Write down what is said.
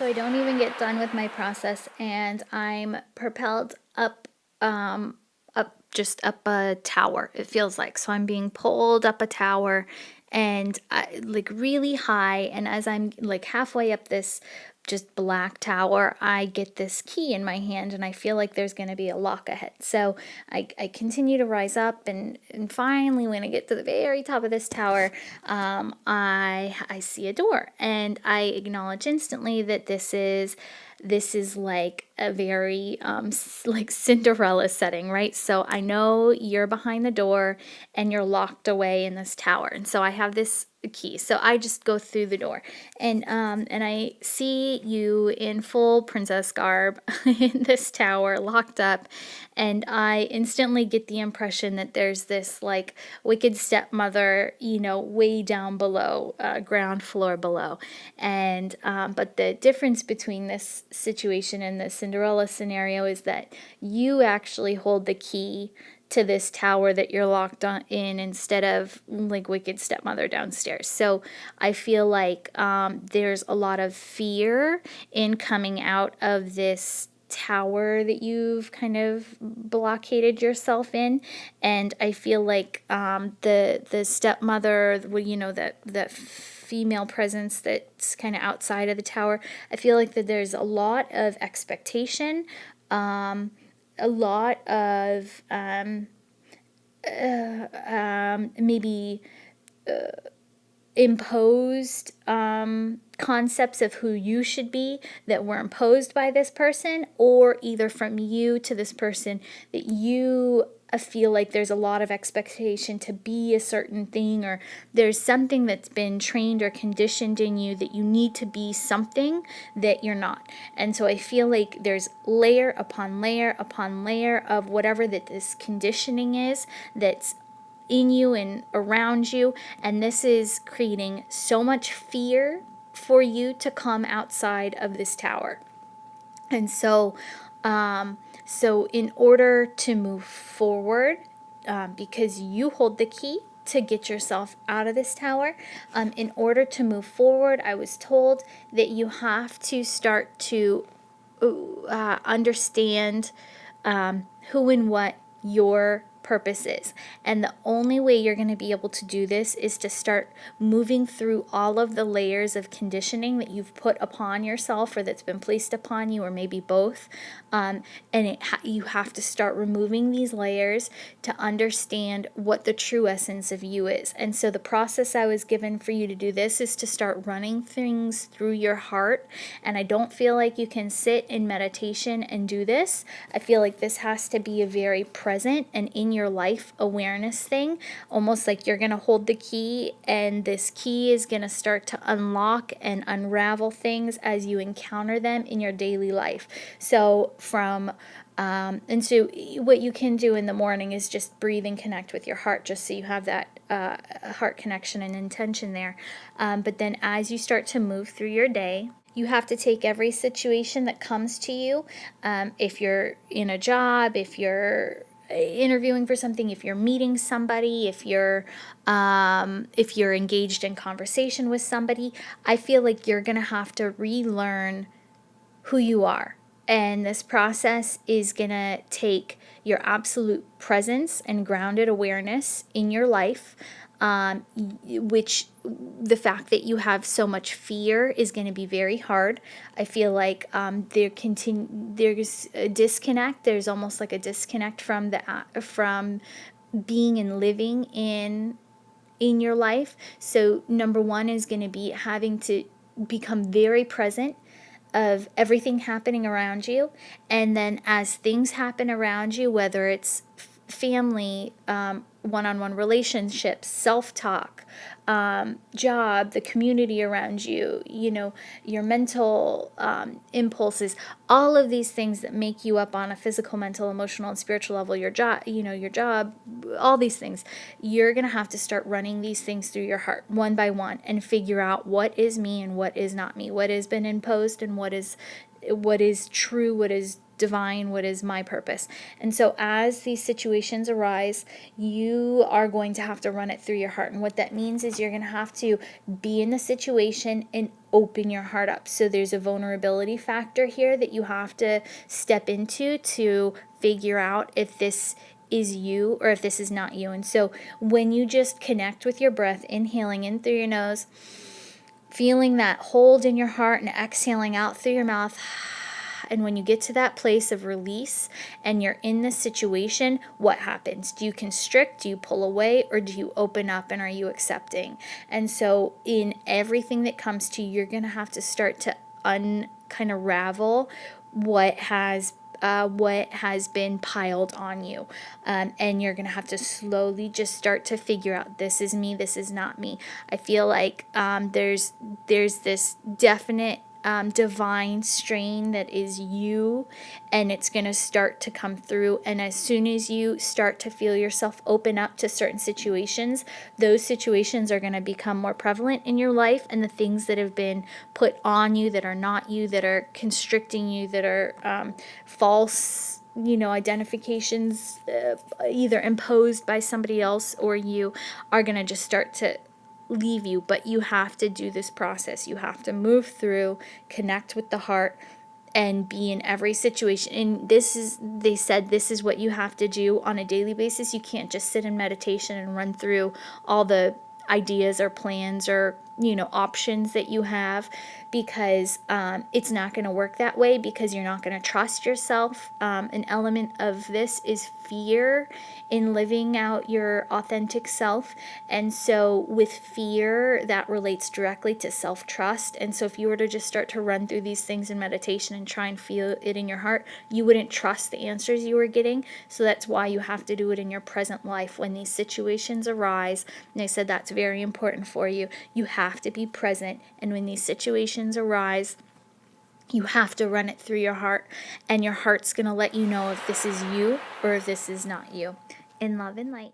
So I don't even get done with my process, and I'm propelled up a tower. It feels like so I'm being pulled up a tower, and like really high. And as I'm like halfway up this just black tower, I get this key in my hand, and I feel like there's going to be a lock ahead. So I continue to rise up, and finally, when I get to the very top of this tower, I see a door, and I acknowledge instantly that this is like a very like Cinderella setting, right? So I know you're behind the door and you're locked away in this tower, and so I have this key. So I just go through the door, and I see you in full princess garb in this tower, locked up, and I instantly get the impression that there's this like wicked stepmother, way down below, ground floor below, and but the difference between this situation and the Cinderella scenario is that you actually hold the key to this tower that you're locked in instead of like wicked stepmother downstairs. So I feel like there's a lot of fear in coming out of this tower that you've kind of blockaded yourself in, and I feel like the stepmother, well, that female presence that's kind of outside of the tower. I feel like that there's a lot of expectation, a lot of maybe imposed concepts of who you should be that were imposed by this person, or either from you to this person, that you feel like there's a lot of expectation to be a certain thing, or there's something that's been trained or conditioned in you that you need to be something that you're not. And so I feel like there's layer upon layer upon layer of whatever that this conditioning is that's in you and around you, and this is creating so much fear for you to come outside of this tower. And so in order to move forward, because you hold the key to get yourself out of this tower, in order to move forward, I was told that you have to start to understand who and what your purpose is. And the only way you're going to be able to do this is to start moving through all of the layers of conditioning that you've put upon yourself, or that's been placed upon you, or maybe both. And you have to start removing these layers to understand what the true essence of you is. And so the process I was given for you to do this is to start running things through your heart. And I don't feel like you can sit in meditation and do this. I feel like this has to be a very present and in your life awareness thing, almost like you're going to hold the key, and this key is going to start to unlock and unravel things as you encounter them in your daily life. So and so what you can do in the morning is just breathe and connect with your heart, just so you have that heart connection and intention there. But then as you start to move through your day, you have to take every situation that comes to you. If you're in a job, if you're interviewing for something, if you're meeting somebody, if you're engaged in conversation with somebody, I feel like you're gonna have to relearn who you are. And this process is going to take your absolute presence and grounded awareness in your life, which the fact that you have so much fear is going to be very hard. I feel like there's a disconnect. There's almost like a disconnect from being and living in your life. So number one is going to be having to become very present of everything happening around you. And then as things happen around you, whether it's family, one-on-one relationships, self-talk, job, the community around you, your mental impulses, all of these things that make you up on a physical, mental, emotional, and spiritual level, your job, all these things, you're going to have to start running these things through your heart one by one and figure out what is me and what is not me, what has been imposed and what is true, what is divine, what is my purpose. And so as these situations arise, you are going to have to run it through your heart. And what that means is you're going to have to be in the situation and open your heart up. So there's a vulnerability factor here that you have to step into to figure out if this is you or if this is not you. And so when you just connect with your breath, inhaling in through your nose, feeling that hold in your heart and exhaling out through your mouth. And when you get to that place of release and you're in this situation, what happens? Do you constrict? Do you pull away? Or do you open up and are you accepting? And so in everything that comes to you, you're going to have to start to kind of ravel what has been piled on you. And you're going to have to slowly just start to figure out, this is me, this is not me. I feel like there's this definite divine strain that is you, and it's going to start to come through. And as soon as you start to feel yourself open up to certain situations, those situations are going to become more prevalent in your life, and the things that have been put on you that are not you, that are constricting you, that are false, identifications, either imposed by somebody else or you, are going to just start to leave you. But you have to do this process. You have to move through, connect with the heart, and be in every situation. And they said this is what you have to do on a daily basis. You can't just sit in meditation and run through all the ideas or plans or options that you have, because it's not going to work that way, because you're not going to trust yourself. An element of this is fear in living out your authentic self. And so with fear, that relates directly to self-trust. And so if you were to just start to run through these things in meditation and try and feel it in your heart, you wouldn't trust the answers you were getting. So that's why you have to do it in your present life. When these situations arise, and I said that's very important for you, you have to be present. And when these situations arise, you have to run it through your heart, and your heart's going to let you know if this is you or if this is not you. In love and light.